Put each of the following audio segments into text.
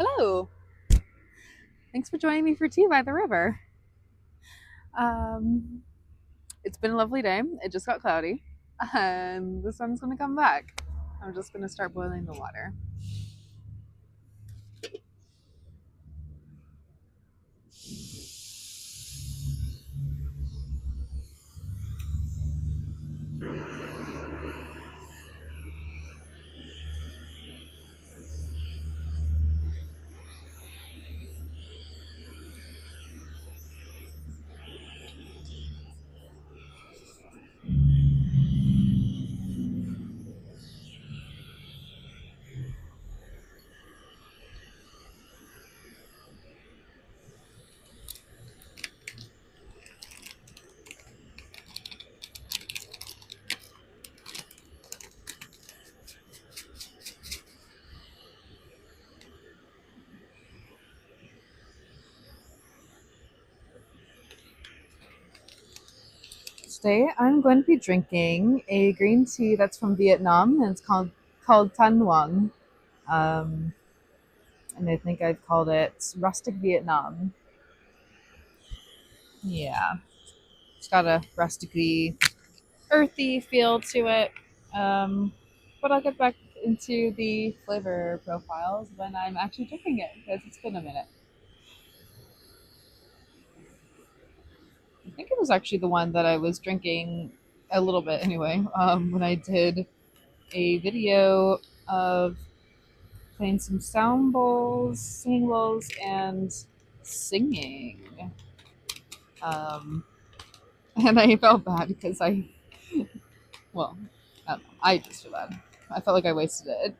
Hello. Thanks for joining me for tea by the river. Um, it's been a lovely day. It just got cloudy, and the sun's going to come back. I'm just going to start boiling the water. Today, I'm going to be drinking a green tea that's from Vietnam, and it's called Tan Nguyen. Um, and I think I'd called it Rustic Vietnam. Yeah, it's got a rustically earthy feel to it. But I'll get back into the flavor profiles when I'm actually drinking it because it's been a minute. I think it was actually the one that I was drinking a little bit anyway, when I did a video of playing some sound bowls, singing bowls, and singing. Um, and I felt bad because well, I just feel bad. I felt like I wasted it.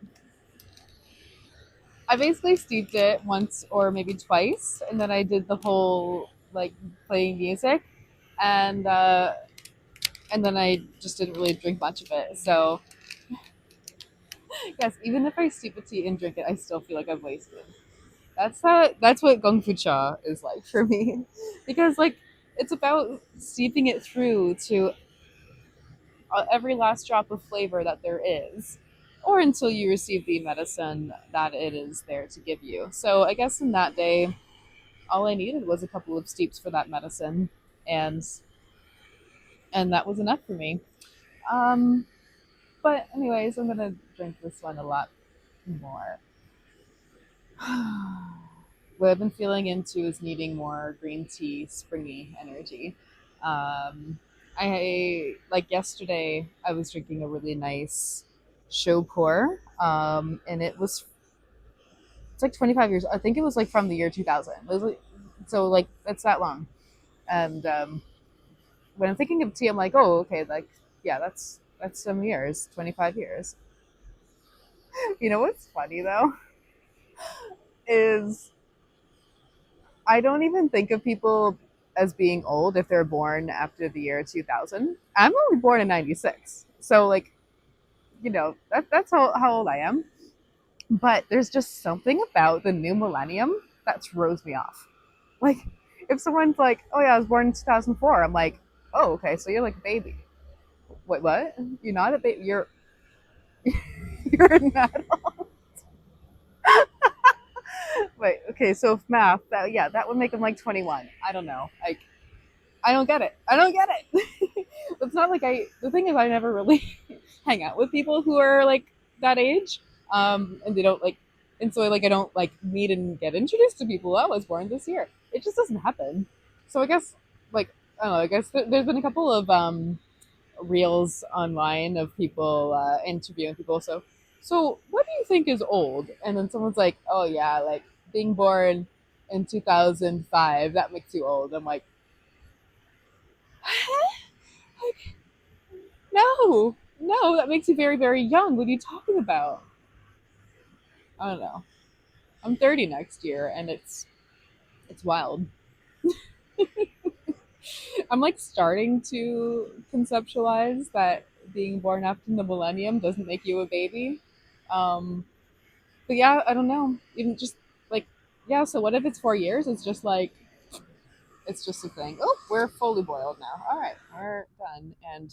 I basically steeped it once or maybe twice, and then I did the whole like playing music, and and then I just didn't really drink much of it. So yes, even if I steep the tea and drink it, I still feel like I've wasted. That's what Gong Fu Cha is like for me, because like it's about steeping it through to every last drop of flavor that there is, or until you receive the medicine that it is there to give you. So I guess in that day, all I needed was a couple of steeps for that medicine, and and that was enough for me. Um, but anyways, I'm gonna drink this one a lot more. What I've been feeling into is needing more green tea, springy energy. I like yesterday. I was drinking a really nice show pour, and it's like 25 years. I think it was like from the year 2000. It was like, so like it's that long. And when I'm thinking of tea, I'm like, oh, okay, like yeah, that's some years, 25 years. You know what's funny though is I don't even think of people as being old if they're born after the year 2000. I'm only born in 96. So, like, that's how old I am. But there's just something about the new millennium that throws me off. Like, if someone's like, oh, yeah, I was born in 2004, I'm like, oh, okay, so you're like a baby. Wait, what? You're not a baby. You're an adult. Wait, okay, so if math, yeah, that would make him like 21. I don't know. I don't get it. I don't get it. It's not like the thing is, I never really hang out with people who are like that age. And they don't like, and so like, I don't like meet and get introduced to people. Oh, I was born this year. It just doesn't happen. So I guess, like, I don't know, I guess there's been a couple of, reels online of people, interviewing people. So what do you think is old? And then someone's like, oh yeah, like being born in 2005, that makes you old. I'm like, like, no, no, that makes you very, very young. What are you talking about? I don't know. I'm 30 next year, and it's wild. I'm like starting to conceptualize that being born after the millennium doesn't make you a baby. Um, but yeah, I don't know. Even just like, yeah. So what if it's 4 years? It's just like it's just a thing. Oh, we're fully boiled now. All right, we're done. And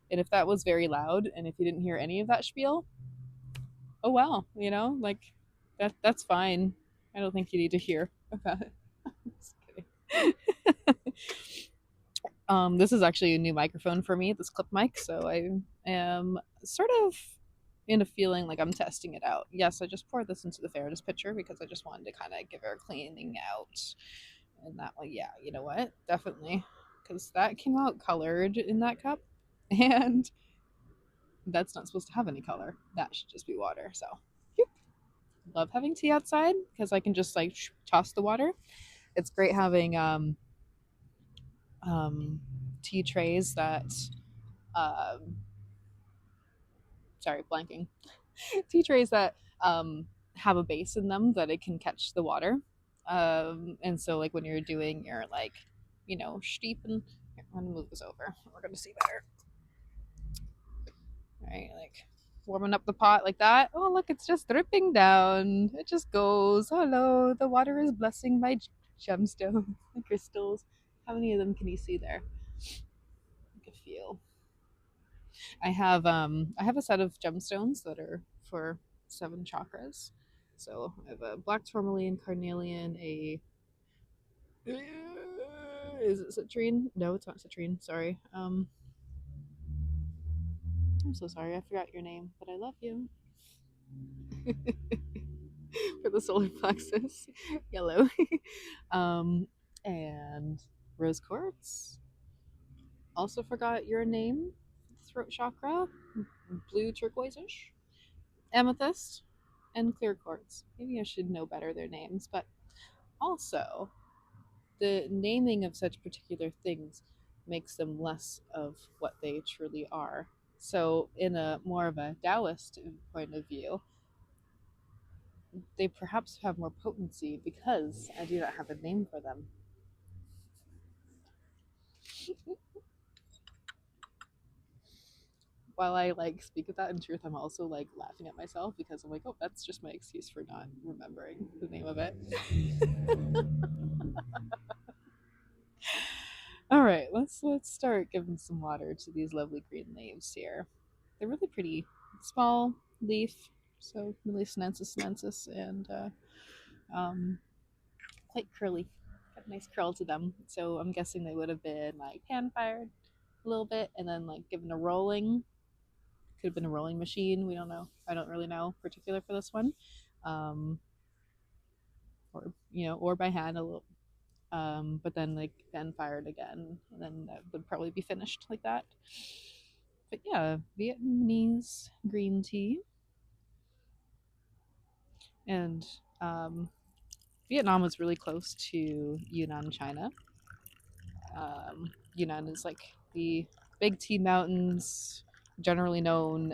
if that was very loud, and if you didn't hear any of that spiel, oh well, like that's fine. I don't think you need to hear about it. Just kidding. This is actually a new microphone for me, this clip mic, so I am sort of in a feeling like I'm testing it out. Yes, I just poured this into the fairness pitcher because I just wanted to kind of give her a cleaning out. And that one, yeah, you know what? Definitely. Because that came out colored in that cup. And that's not supposed to have any color. That should just be water. So, yep. Love having tea outside because I can just like toss the water. It's great having um, tea trays that um, sorry, blanking. Tea trays that have a base in them that it can catch the water. And so, like when you're doing your like, steep and here, I'm gonna move this over. We're gonna see better. All right, like warming up the pot like that. Oh, look, it's just dripping down. It just goes. Hello, the water is blessing my gemstones, my crystals. How many of them can you see there? Like a few. I have a set of gemstones that are for 7 chakras. So I have a black tourmaline, carnelian, a is it citrine? No, it's not citrine. Sorry. I'm so sorry. I forgot your name, but I love you. For the solar plexus, yellow, um, and rose quartz. Also forgot your name. Throat chakra, blue turquoise-ish, amethyst, and clear quartz. Maybe I should know better their names, but also the naming of such particular things makes them less of what they truly are. So, in a more of a Taoist point of view, they perhaps have more potency because I do not have a name for them. While I like speak of that, in truth, I'm also like laughing at myself because I'm like, oh, that's just my excuse for not remembering the name of it. All right, let's start giving some water to these lovely green leaves here. They're really pretty, small leaf, so really sinensis, and quite curly. Got a nice curl to them. So I'm guessing they would have been like pan fired a little bit, and then like given a rolling. Could have been a rolling machine. We don't know. I don't really know particular for this one, um, or by hand a little. But then like pan fired again, and then that would probably be finished like that. But yeah, Vietnamese green tea, and um, Vietnam was really close to Yunnan, China. Yunnan is like the big tea mountains, generally known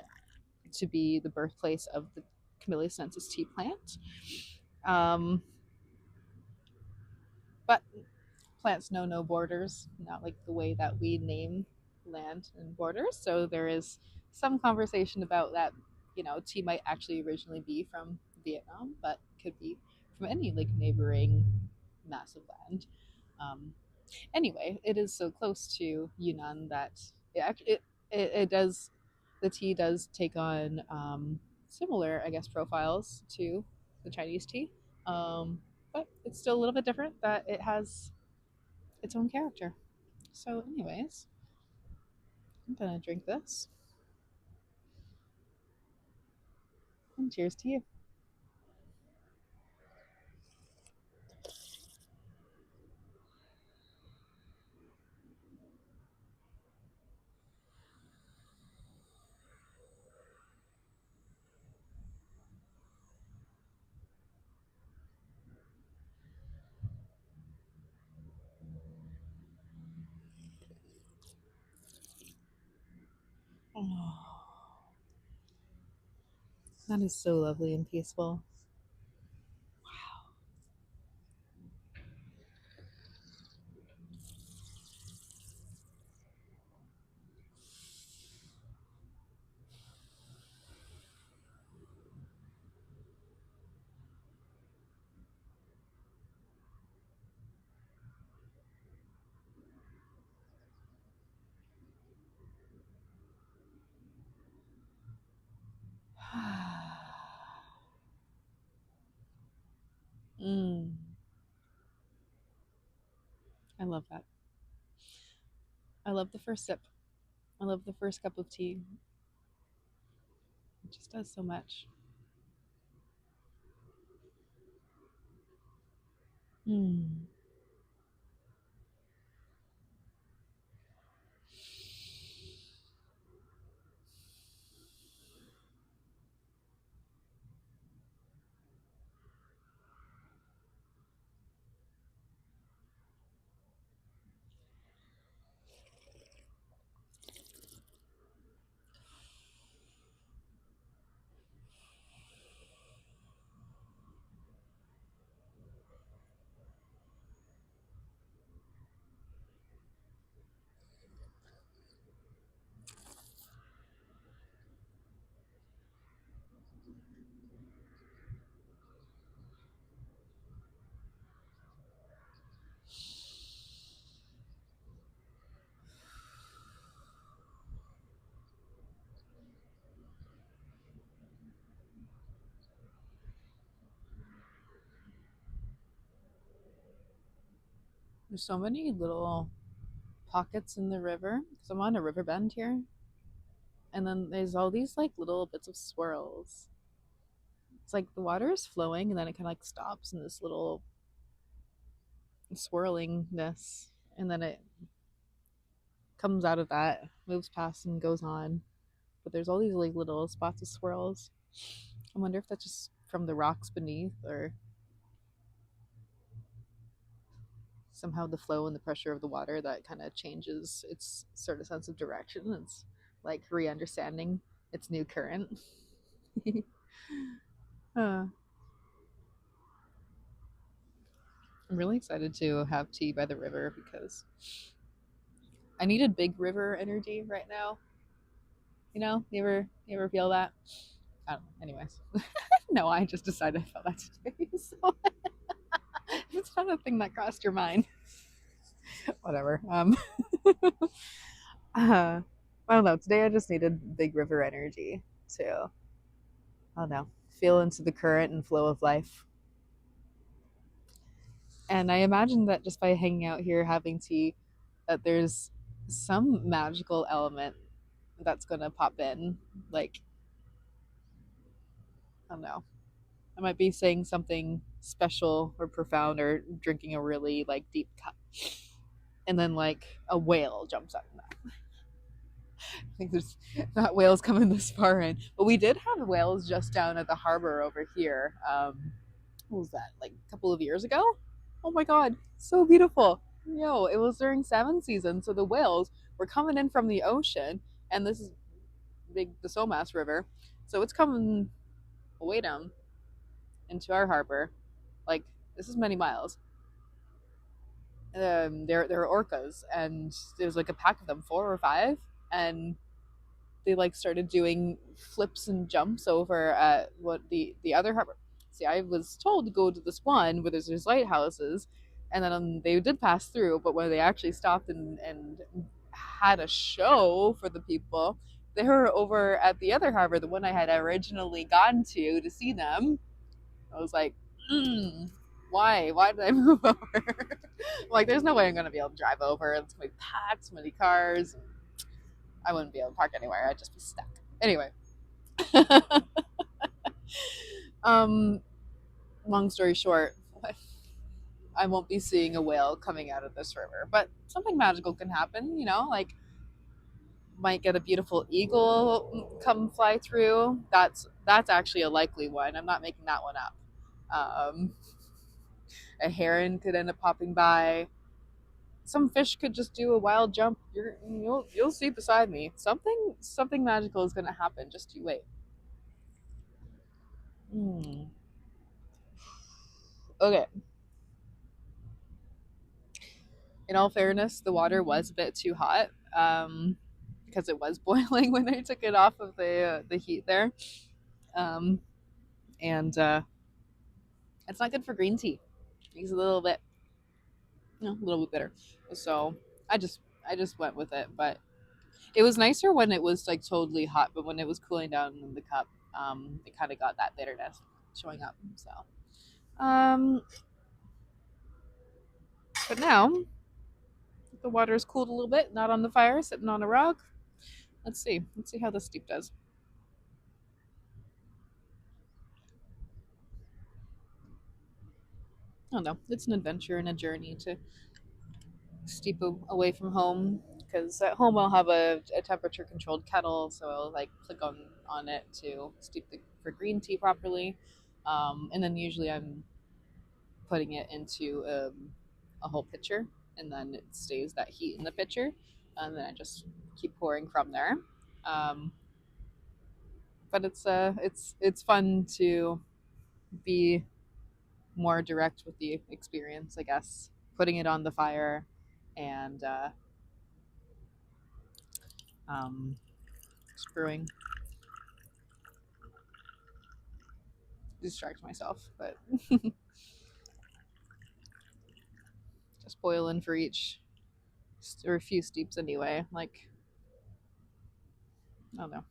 to be the birthplace of the Camellia sinensis tea plant. Um, but plants know no borders, not like the way that we name land and borders. So there is some conversation about that. Tea might actually originally be from Vietnam, but could be from any like neighboring massive land. Um, Anyway, it is so close to Yunnan that it does the tea does take on similar, I guess, profiles to the Chinese tea, but it's still a little bit different. That it has its own character. So, anyways, I'm gonna drink this. And cheers to you. Oh, that is so lovely and peaceful. Mm, I love that. I love the first sip. I love the first cup of tea. It just does so much. Mm. There's so many little pockets in the river because I'm on a river bend here, and then there's all these like little bits of swirls. It's like the water is flowing, and then it kind of like stops in this little swirlingness, and then it comes out of that, moves past, and goes on. But there's all these like little spots of swirls. I wonder if that's just from the rocks beneath, or somehow the flow and the pressure of the water that kind of changes its sort of sense of direction. It's like re-understanding its new current. uh, I'm really excited to have tea by the river because I needed big river energy right now. You know, you ever feel that? I don't know. Anyways, no, I just decided I felt that today. So it's not a thing that crossed your mind. Whatever. I don't know. Today I just needed big river energy to, I don't know, feel into the current and flow of life. And I imagine that just by hanging out here having tea, that there's some magical element that's gonna pop in. Like, I don't know. I might be saying something special or profound or drinking a really like deep cup. And then like a whale jumps out. I think there's not whales coming this far in, but we did have whales just down at the harbor over here. What was that? Like a couple of years ago? Oh my god, so beautiful! Yo, it was during salmon season, so the whales were coming in from the ocean, and this is big, the Somas River, so it's coming way down into our harbor. Like this is many miles. There are orcas, and there was like a pack of them, four or five, and they like started doing flips and jumps over at what the other harbor. See, I was told to go to this one where there's lighthouses, and then they did pass through. But when they actually stopped and had a show for the people, they were over at the other harbor, the one I had originally gone to see them. I was like, why? Why did I move over? Like, there's no way I'm gonna be able to drive over. It's gonna be packed, so many cars. I wouldn't be able to park anywhere. I'd just be stuck. Anyway, um, long story short, I won't be seeing a whale coming out of this river, but something magical can happen. You know, like might get a beautiful eagle come fly through. That's actually a likely one. I'm not making that one up. Um, a heron could end up popping by. Some fish could just do a wild jump. You'll see beside me. Something magical is gonna happen. Just you wait. Hmm. Okay. In all fairness, the water was a bit too hot because it was boiling when I took it off of the heat there, um, and it's not good for green tea. It's a little bit, a little bit bitter. So I just went with it, but it was nicer when it was like totally hot, but when it was cooling down in the cup, it kind of got that bitterness showing up. So Um, but now the water is cooled a little bit, not on the fire, sitting on a rock. Let's see. Let's see how this steep does. I don't know. It's an adventure and a journey to steep away from home because at home I'll have a temperature controlled kettle, so I'll like click on it to steep for green tea properly, and then usually I'm putting it into a whole pitcher, and then it stays that heat in the pitcher, and then I just keep pouring from there. Um, but it's fun to be more direct with the experience, I guess. Putting it on the fire and um, screwing distract myself, but just boiling for each or a few steeps anyway. Like I don't know.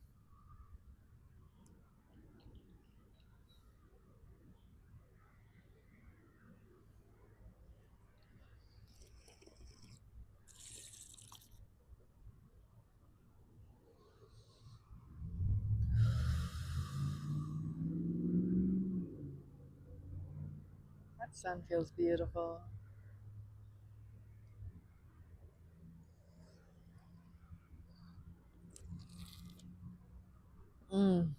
That sun feels beautiful. Mm.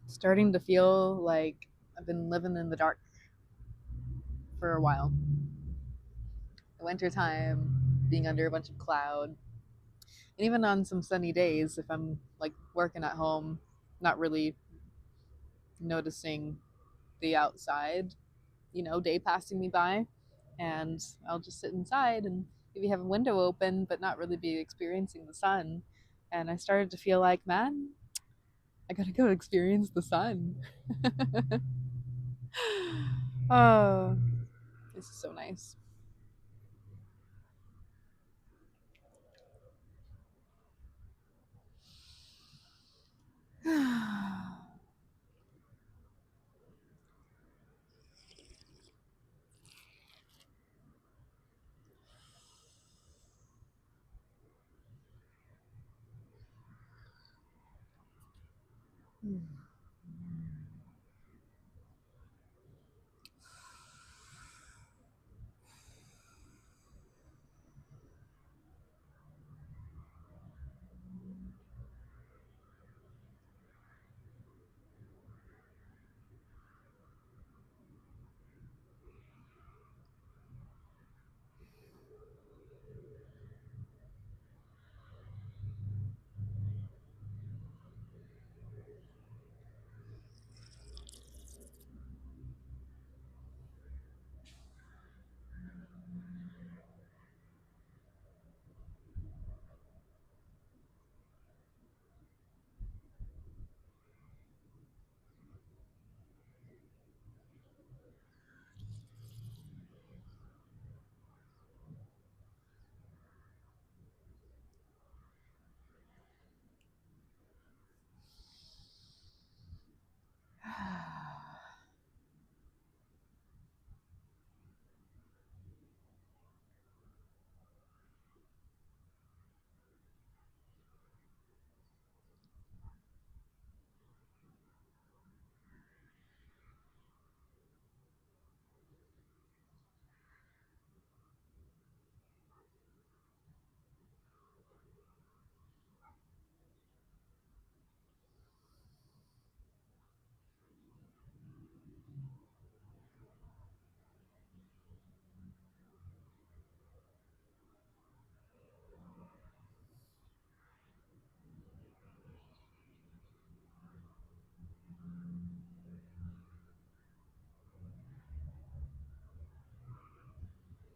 Starting to feel like I've been living in the dark for a while. The winter time, being under a bunch of cloud, and even on some sunny days, if I'm like working at home, not really noticing the outside, day passing me by, and I'll just sit inside and maybe have a window open, but not really be experiencing the sun. And I started to feel like, man, I gotta go experience the sun. Oh, this is so nice.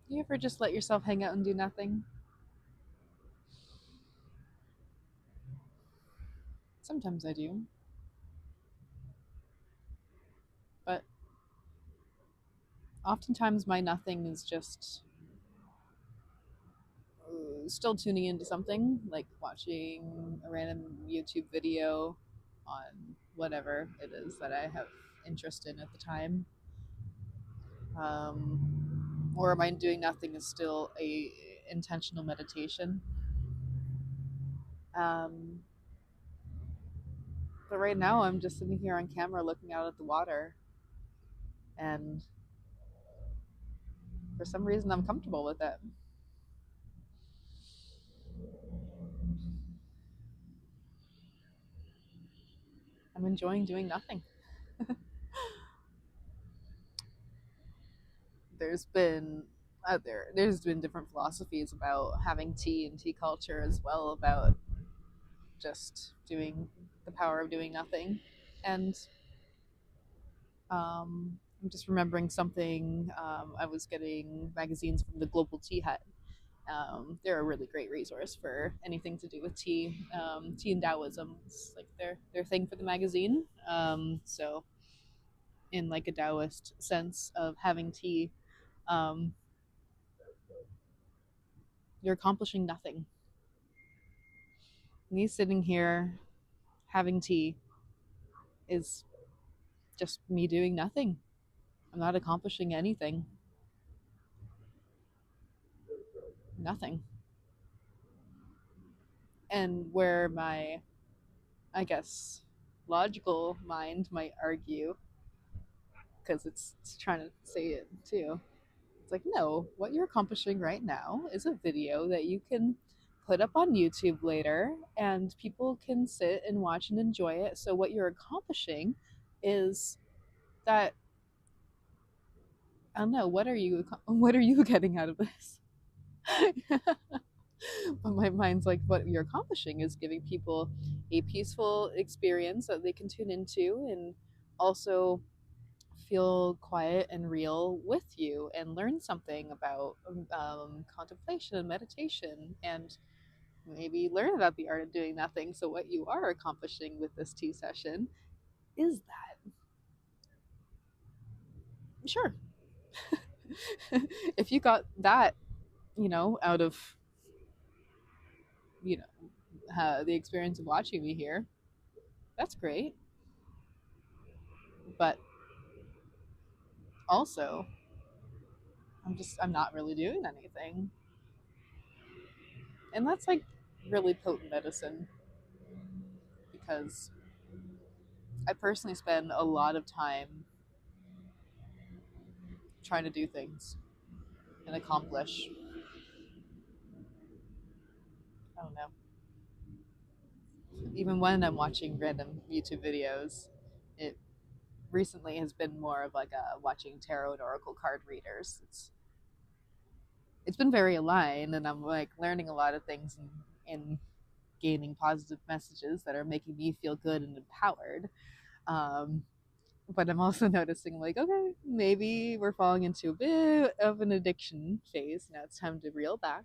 You ever just let yourself hang out and do nothing? Sometimes I do, but oftentimes my nothing is just still tuning into something, like watching a random YouTube video on whatever it is that I have interest in at the time. Or am I doing nothing is still a intentional meditation. Um, but right now I'm just sitting here on camera looking out at the water, and for some reason I'm comfortable with it. I'm enjoying doing nothing. There's been there's been different philosophies about having tea and tea culture as well, about just doing the power of doing nothing. And I'm just remembering something. I was getting magazines from the Global Tea Hut. They're a really great resource for anything to do with tea. Tea and Taoism is like their thing for the magazine. So in like a Taoist sense of having tea, um, you're accomplishing nothing. Me sitting here having tea is just me doing nothing. I'm not accomplishing anything. Nothing. And where my, I guess, logical mind might argue, because it's trying to say it too. It's like, no, what you're accomplishing right now is a video that you can put up on YouTube later and people can sit and watch and enjoy it. So, what you're accomplishing is that, I don't know, what are you getting out of this? But my mind's like, what you're accomplishing is giving people a peaceful experience that they can tune into and also feel quiet and real with you and learn something about contemplation and meditation, and maybe learn about the art of doing nothing. So what you are accomplishing with this tea session is that, sure. If you got that, out of, you know the experience of watching me here, that's great. But also, I'm not really doing anything, and that's like really potent medicine, because I personally spend a lot of time trying to do things and accomplish. I don't know. Even when I'm watching random YouTube videos, it recently has been more of like a watching tarot and oracle card readers. It's been very aligned, and I'm like learning a lot of things, and gaining positive messages that are making me feel good and empowered. Um, but I'm also noticing, like, okay, maybe we're falling into a bit of an addiction phase. Now it's time to reel back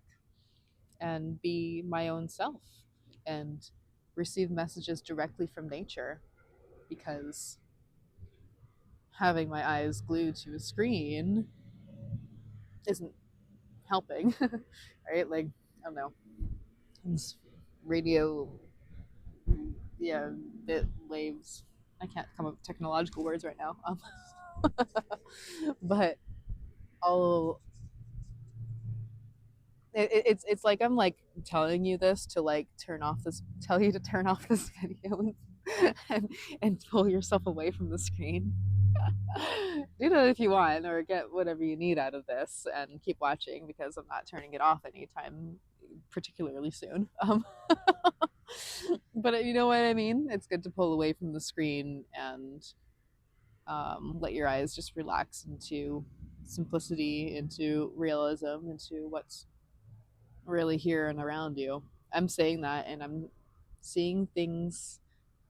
and be my own self and receive messages directly from nature, because having my eyes glued to a screen isn't helping. Right? Like, I don't know. It's radio, yeah, bit waves. I can't come up with technological words right now. But I'll it's like I'm like telling you this to like tell you to turn off this video and pull yourself away from the screen. Do that if you want, or get whatever you need out of this and keep watching, because I'm not turning it off anytime particularly soon. But you know what I mean? It's good to pull away from the screen and let your eyes just relax into simplicity, into realism, into what's really here and around you. I'm saying that, and I'm seeing things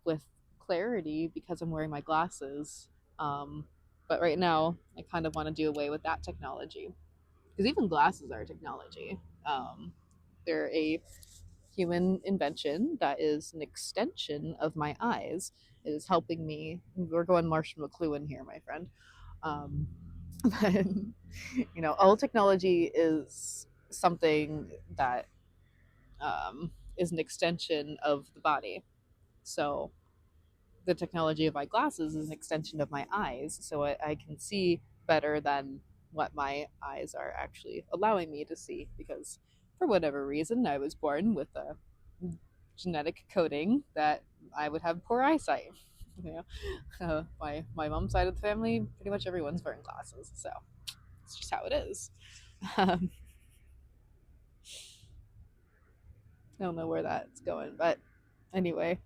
with clarity because I'm wearing my glasses. Um, but right now, I kind of want to do away with that technology, because even glasses are technology. They're a human invention that is an extension of my eyes. It is helping me. We're going Marshall McLuhan here, my friend. Um, but, all technology is something that is an extension of the body. So the technology of my glasses is an extension of my eyes, so I can see better than what my eyes are actually allowing me to see, because for whatever reason I was born with a genetic coding that I would have poor eyesight. You know, my mom's side of the family, pretty much everyone's wearing glasses, so it's just how it is. Um, I don't know where that's going, but anyway,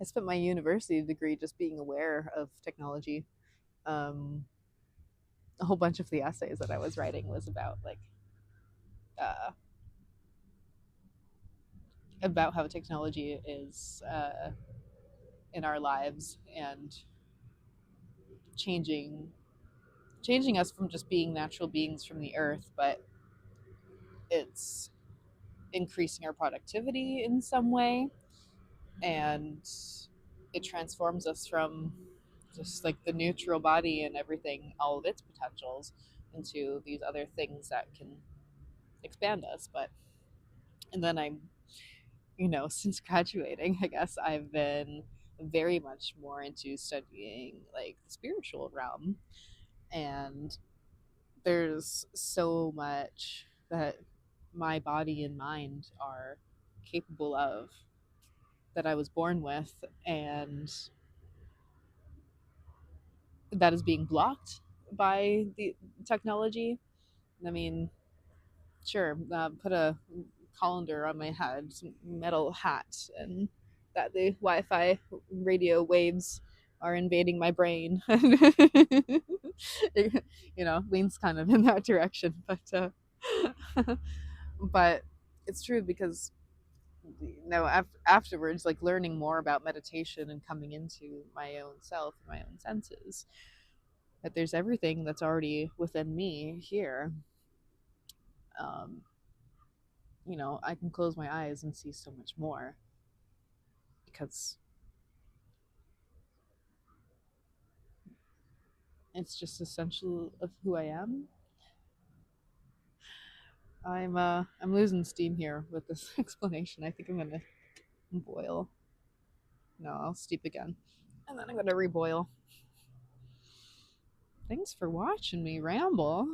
I spent my university degree just being aware of technology. Um, a whole bunch of the essays that I was writing was uh, about how technology is in our lives and changing changing us from just being natural beings from the earth, but it's increasing our productivity in some way, and it transforms us from just like the neutral body and everything, all of its potentials, into these other things that can expand us. But and then I'm, since graduating, I guess I've been very much more into studying like the spiritual realm, and there's so much that my body and mind are capable of that I was born with, and that is being blocked by the technology. I mean, sure, put a colander on my head, some metal hat, and that the Wi-Fi radio waves are invading my brain. It, leans kind of in that direction, but it's true because afterwards, like learning more about meditation and coming into my own self, my own senses, that there's everything that's already within me here. um, I can close my eyes and see so much more because it's just essential of who I am. I'm losing steam here with this explanation. I think I'm gonna boil. No, I'll steep again, and then I'm gonna reboil. Thanks for watching me ramble.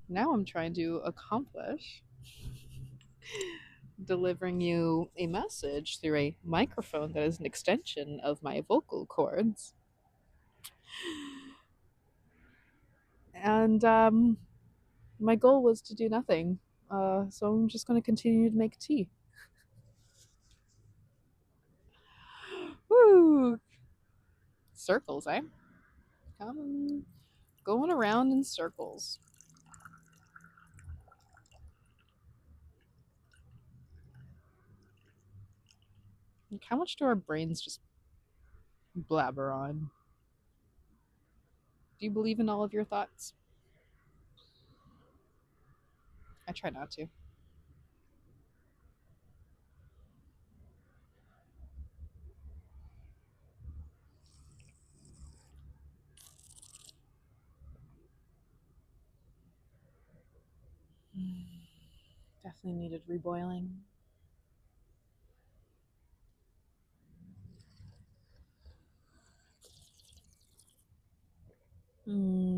Now I'm trying to accomplish delivering you a message through a microphone that is an extension of my vocal cords. And my goal was to do nothing. So I'm just going to continue to make tea. Woo! Circles, eh? Come going around in circles. Like, how much do our brains just blabber on? Do you believe in all of your thoughts? I try not to. Definitely needed reboiling. Mm.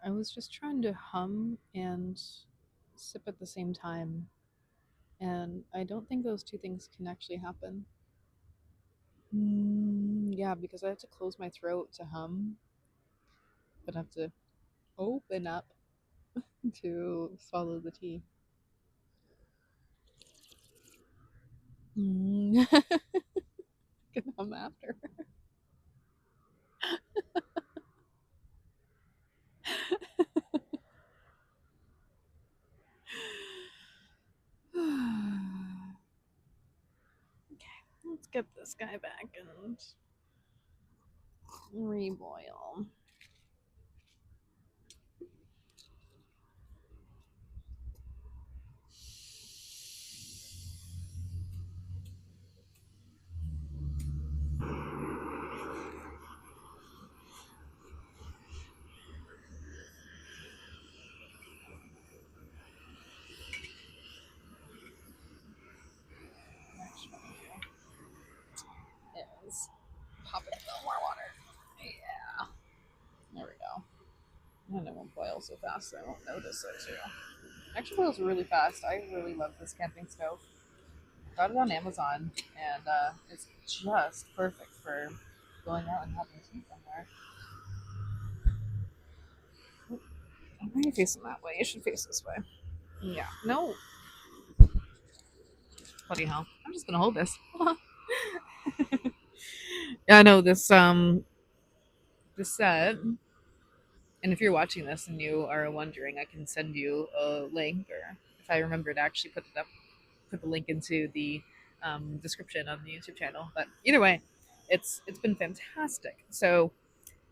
I was just trying to hum and sip at the same time, and I don't think those two things can actually happen. Yeah, because I have to close my throat to hum, but I have to open up to swallow the tea. Mm. Can hum after. Okay, let's get this guy back and reboil. Next, what I'm gonna do is pop in a little more water. Yeah, there we go. And it won't boil so fast I won't notice it too. Actually boils really fast. I really love this camping stove. Got it on Amazon, and it's just perfect for going out and having tea somewhere. Why are you facing that way? You should face this way. Yeah. No. Bloody hell. I'm just gonna hold this. Yeah, I know this set. And if you're watching this and you are wondering, I can send you a link, or if I remember to actually put the link into the description on the YouTube channel. But either way, it's been fantastic. So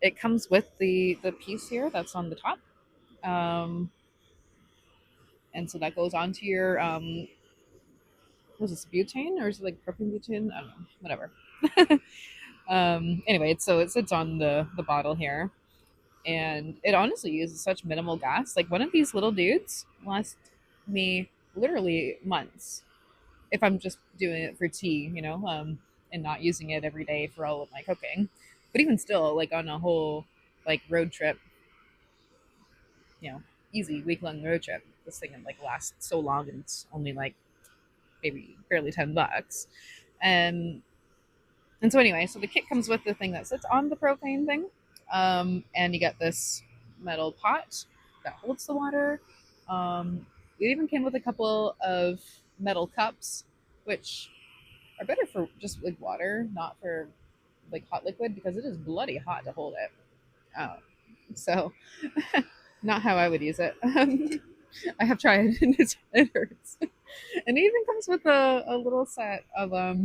it comes with the piece here that's on the top, um, and so that goes onto your was this butane or is it like propane butane? I don't know, whatever. Anyway, so it sits on the bottle here, and it honestly uses such minimal gas. Like one of these little dudes lasts me literally months if I'm just doing it for tea, and not using it every day for all of my cooking. But even still, like on a whole like road trip, you know, easy week long road trip, this thing like lasts so long, and it's only like maybe barely $10. And and so anyway, so the kit comes with the thing that sits on the propane thing, and you get this metal pot that holds the water. It even came with a couple of metal cups, which are better for just like water, not for like hot liquid, because it is bloody hot to hold it. So, not how I would use it. I have tried, and it hurts. And it even comes with a little set of a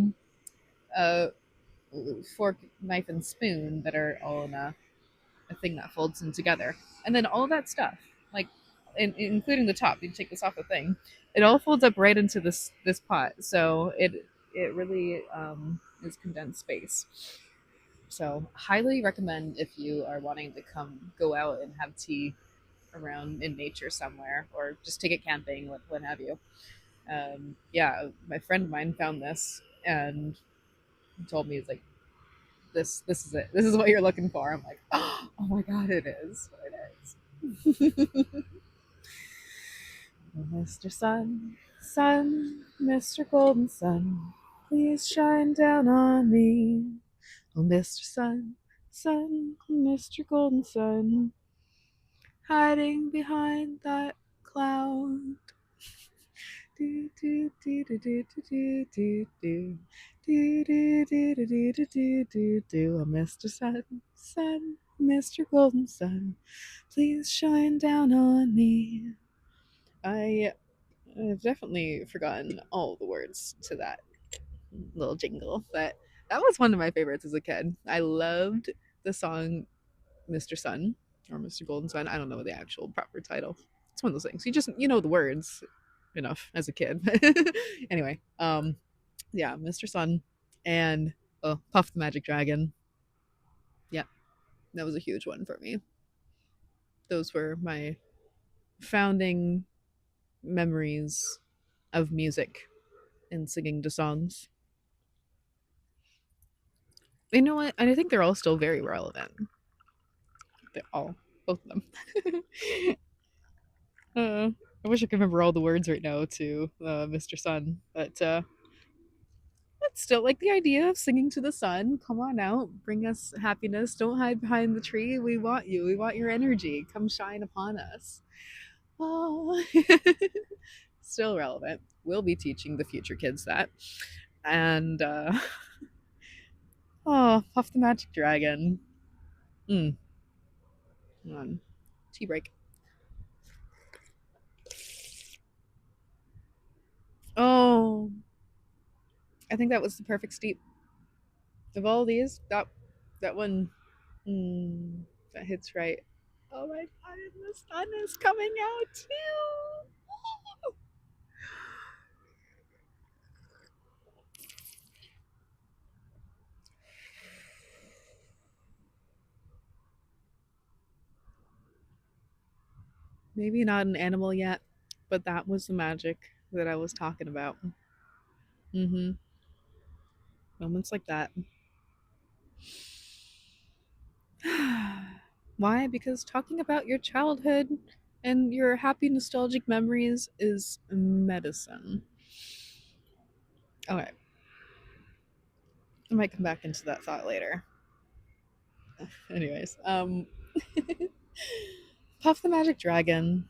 fork, knife, and spoon that are all in a thing that folds in together. And then all that stuff, like including the top, you take this off the thing, it all folds up right into this pot. So it really is condensed space. So highly recommend if you are wanting to come go out and have tea around in nature somewhere, or just take it camping, what have you. Yeah, my friend of mine found this and told me, it's like, this is it. This is what you're looking for. I'm like, oh my god, it is. It is. Mr. Sun, Sun, Mr. Golden Sun, please shine down on me. Oh, Mr. Sun, Sun, Mr. Golden Sun, hiding behind that cloud. Do do do do do do do do do do do do do do do do do. Oh, Mr. Sun, Sun, Mr. Golden Sun, please shine down on me. I've definitely forgotten all the words to that little jingle, but that was one of my favorites as a kid. I loved the song Mr. Sun or Mr. Golden Sun. I don't know the actual proper title. It's one of those things. You know the words enough as a kid. Anyway, yeah, Mr. Sun and Puff the Magic Dragon. Yeah, that was a huge one for me. Those were my founding memories of music and singing to songs. You know what? And I think they're all still very relevant. They're all both of them. uh, I wish I could remember all the words right now to Mr. Sun, but still, like the idea of singing to the sun. Come on out, bring us happiness. Don't hide behind the tree. We want you. We want your energy. Come shine upon us. Oh, still relevant. We'll be teaching the future kids that. And oh, Puff the Magic Dragon. Mm, come on, tea break. Oh, I think that was the perfect steep of all these. That one, mm, that hits right. Oh my god, and the sun is coming out too. Maybe not an animal yet, but that was the magic that I was talking about. Mm-hmm. Moments like that. Why? Because talking about your childhood and your happy nostalgic memories is medicine. Okay, I might come back into that thought later. Anyways, Puff the Magic Dragon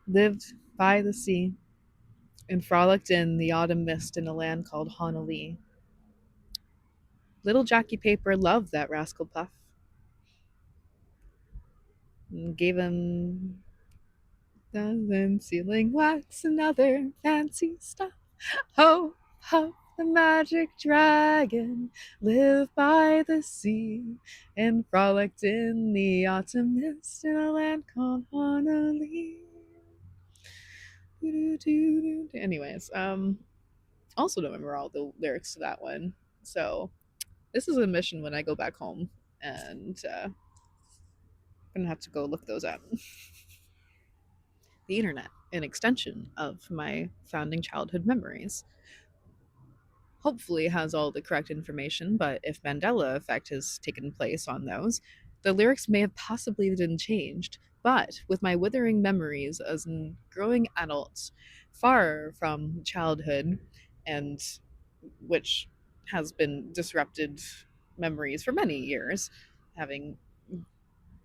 lived by the sea and frolicked in the autumn mist in a land called Honolulu. Little Jackie Paper loved that rascal Puff and gave him dozen sealing wax and other fancy stuff. Ho, Puff the Magic Dragon lived by the sea and frolicked in the autumn mist in a land called Honolulu. Anyways, also don't remember all the lyrics to that one. So this is a mission when I go back home, and I'm gonna have to go look those up. The internet, an extension of my founding childhood memories, hopefully has all the correct information, but if Mandela effect has taken place on those, the lyrics may have possibly been changed. But with my withering memories as a growing adult, far from childhood, and which has been disrupted memories for many years, having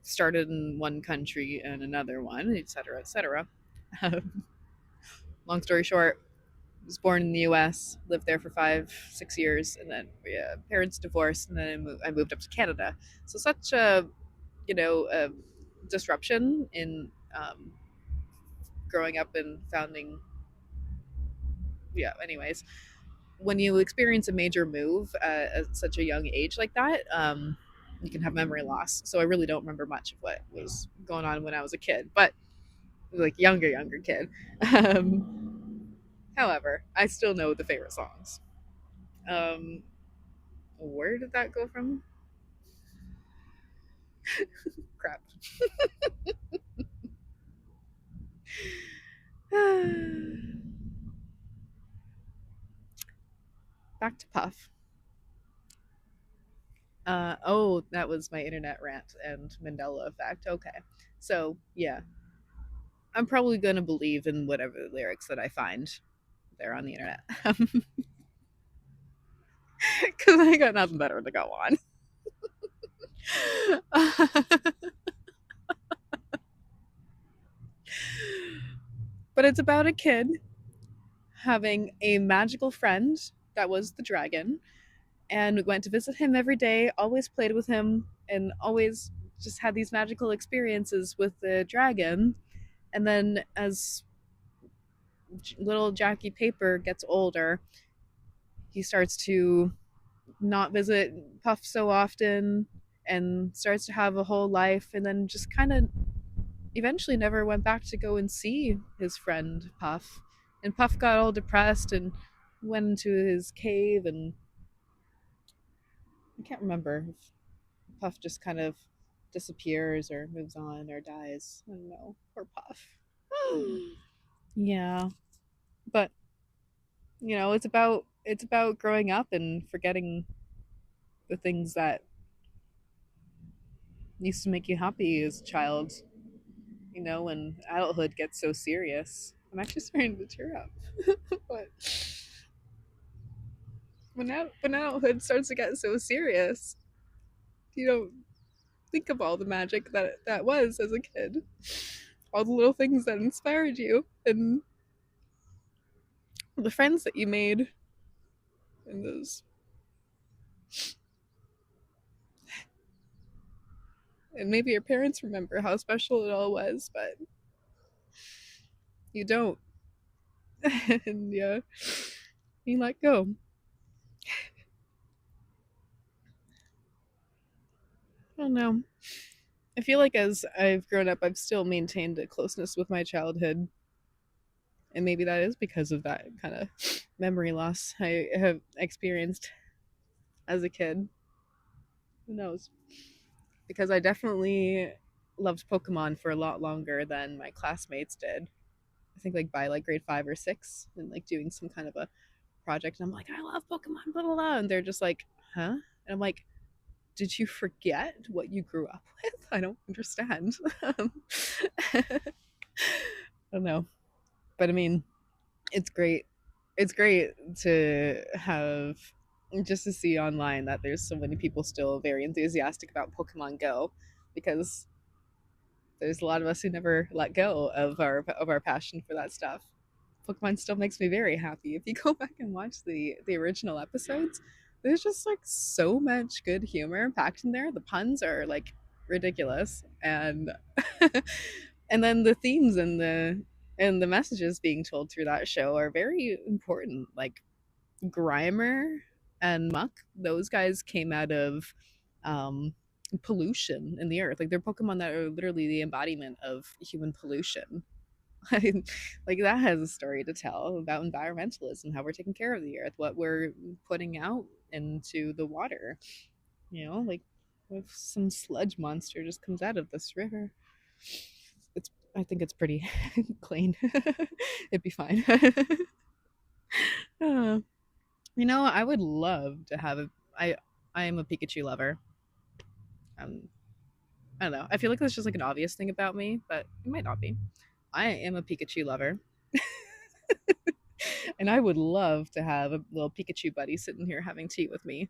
started in one country and another one, etc., etc. Long story short, was born in the U.S., lived there for 5, 6 years, and then parents divorced, and then I moved up to Canada. So such a a disruption in growing up and founding. Yeah. Anyways, when you experience a major move at such a young age like that, you can have memory loss. So I really don't remember much of what was going on when I was a kid, but like younger kid. Um, However, I still know the favorite songs. Um, where did that go from? Crap. Back to Puff. Oh, that was my internet rant and Mandela effect. Okay. So, yeah, I'm probably going to believe in whatever lyrics that I find there on the internet. Because I got nothing better to go on. But it's about a kid having a magical friend that was the dragon, and we went to visit him every day, always played with him, and always just had these magical experiences with the dragon. And then as little Jackie Paper gets older, he starts to not visit Puff so often and starts to have a whole life, and then just kind of eventually never went back to go and see his friend Puff. And Puff got all depressed and went into his cave, and I can't remember if Puff just kind of disappears or moves on or dies. I don't know. Poor Puff. Yeah, but it's about growing up and forgetting the things that used to make you happy as a child, when adulthood gets so serious. I'm actually starting to tear up. But when adulthood starts to get so serious, you don't think of all the magic that was as a kid, all the little things that inspired you, and the friends that you made, and those, and maybe your parents remember how special it all was, but you don't. And yeah, you let go. I don't know. I feel like as I've grown up, I've still maintained a closeness with my childhood, and maybe that is because of that kind of memory loss I have experienced as a kid. Who knows? Because I definitely loved Pokemon for a lot longer than my classmates did. I think like by like grade 5 or 6, and like doing some kind of a project, and I'm like, I love Pokemon, blah blah blah, and they're just like, huh? And I'm like, did you forget what you grew up with? I don't understand. I don't know, but I mean, it's great. It's great to have just to see online that there's so many people still very enthusiastic about Pokemon Go, because there's a lot of us who never let go of our passion for that stuff. Pokemon still makes me very happy. If you go back and watch the original episodes, there's just like so much good humor packed in there. The puns are like ridiculous, and and then the themes and the messages being told through that show are very important. Like Grimer and Muck, those guys came out of um, pollution in the earth. Like they're Pokemon that are literally the embodiment of human pollution. Like that has a story to tell about environmentalism, how we're taking care of the earth, what we're putting out into the water. Like if some sludge monster just comes out of this river, I think it's pretty clean. It'd be fine. uh, I would love to have a. I am a Pikachu lover. Um, I don't know. I feel like that's just like an obvious thing about me, but it might not be. I am a Pikachu lover, and I would love to have a little Pikachu buddy sitting here having tea with me.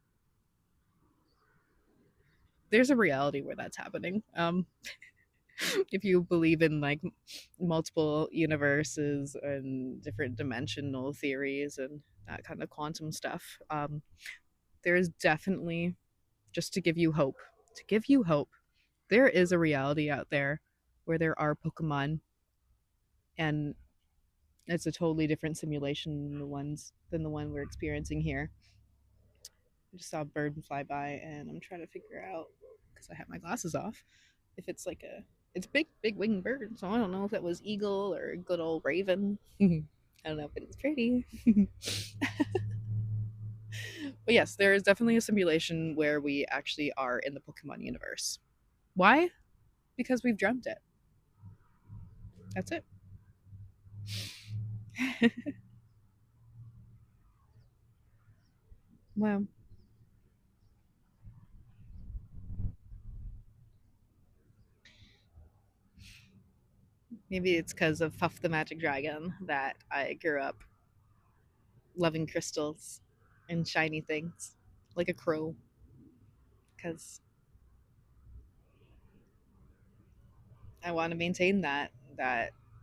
There's a reality where that's happening. If you believe in like multiple universes and different dimensional theories and that kind of quantum stuff, there is definitely, just to give you hope, there is a reality out there where there are Pokemon, and it's a totally different simulation than the one we're experiencing here. I just saw a bird fly by, and I'm trying to figure out, because I have my glasses off, if it's like it's a big winged bird. So I don't know if it was eagle or good old raven. I don't know, but it's pretty. But yes, there is definitely a simulation where we actually are in the Pokemon universe. Why? Because we've dreamt it. That's it. Wow. Maybe it's because of Puff the Magic Dragon that I grew up loving crystals and shiny things like a crow. Because I want to maintain that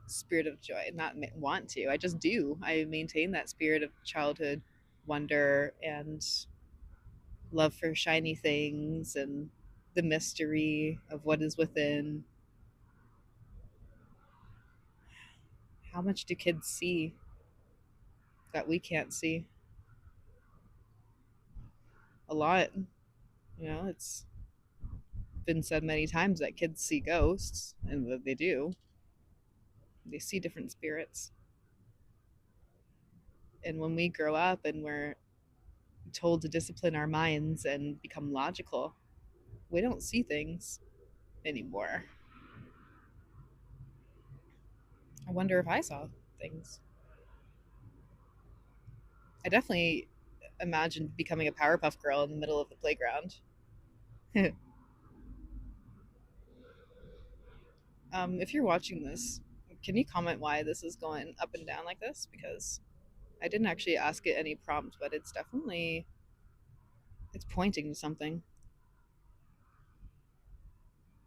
spirit of joy. Not want to. I just do. I maintain that spirit of childhood wonder and love for shiny things and the mystery of what is within. How much do kids see that we can't see? A lot. It's been said many times that kids see ghosts, and that they do. They see different spirits. And when we grow up and we're told to discipline our minds and become logical, we don't see things anymore. I wonder if I saw things. I definitely imagined becoming a Powerpuff Girl in the middle of the playground. If you're watching this, can you comment why this is going up and down like this? Because I didn't actually ask it any prompt, but it's pointing to something.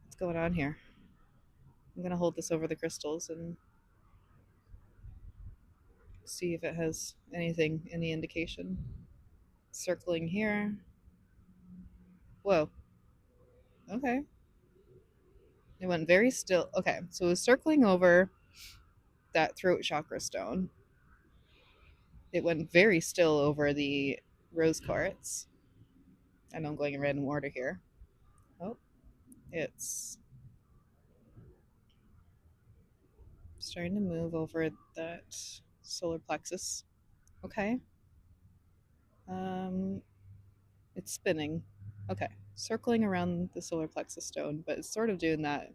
What's going on here? I'm gonna hold this over the crystals and see if it has any indication. Circling here. Whoa. Okay. It went very still. Okay, so it was circling over that throat chakra stone. It went very still over the rose quartz. I know I'm going in random order here. Oh, it's starting to move over that solar plexus. Okay. Um, it's spinning. Okay, circling around the solar plexus stone, but it's sort of doing that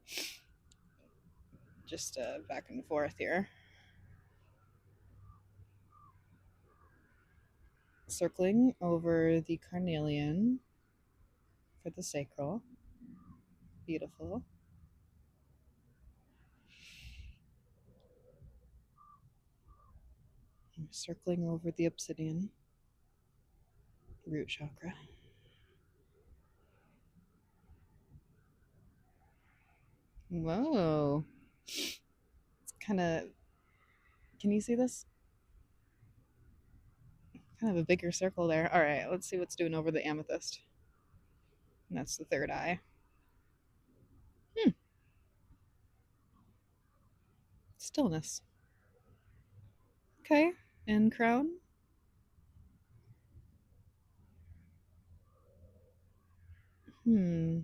just back and forth here. Circling over the carnelian for the sacral. Beautiful. Circling over the obsidian root chakra. Whoa. It's kind of, can you see this? Kind of a bigger circle there. All right, let's see what's doing over the amethyst. And that's the third eye. Hmm. Stillness. Okay. And crown. Hmm.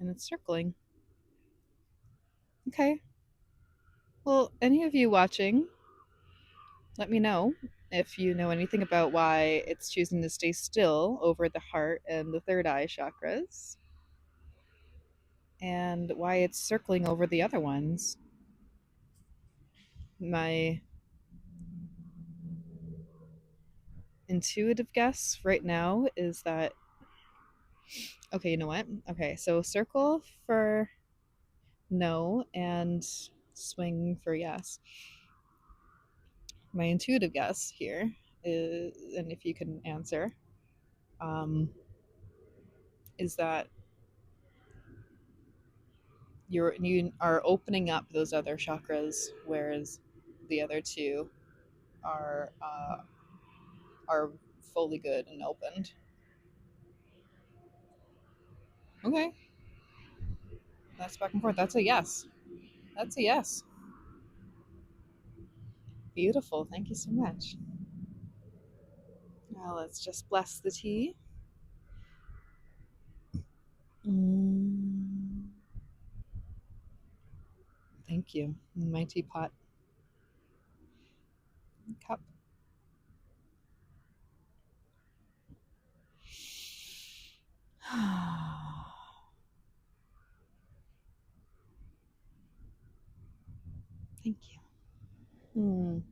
And it's circling. Okay. Well, any of you watching, let me know if you know anything about why it's choosing to stay still over the heart and the third eye chakras, and why it's circling over the other ones. My intuitive guess right now is that, okay, you know what? Okay, so circle for no and swing for yes. My intuitive guess here is, and if you can answer, um, is that you are opening up those other chakras, whereas the other two are are fully good and opened. Okay, that's back and forth. That's a yes. That's a yes. Beautiful. Thank you so much. Now let's just bless the tea. Mm, thank you. My teapot cup. Thank you. Mm.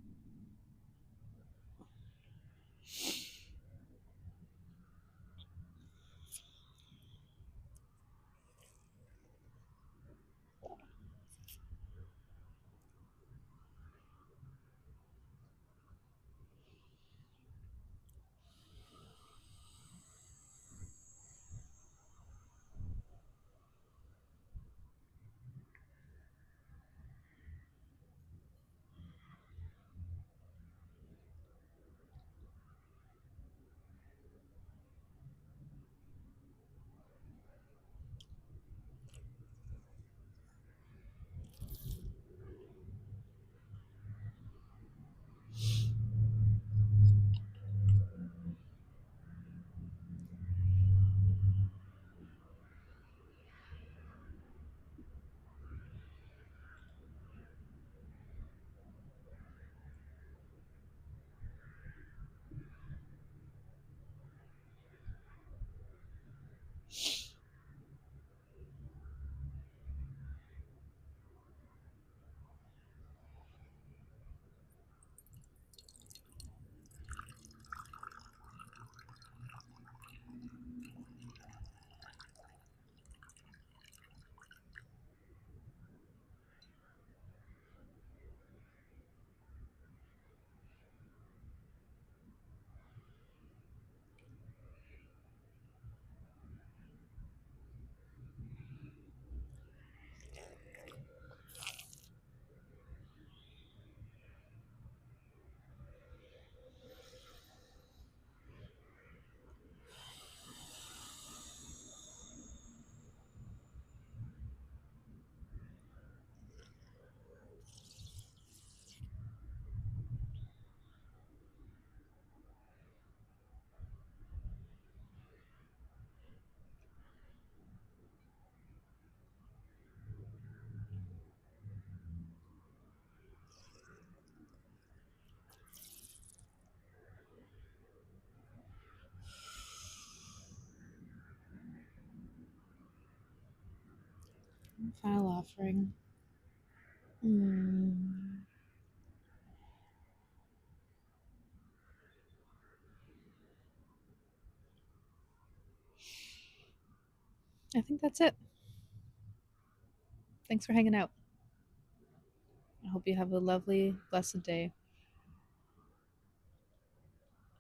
Final offering. Hmm. I think that's it. Thanks for hanging out. I hope you have a lovely, blessed day.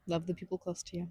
Love the people close to you.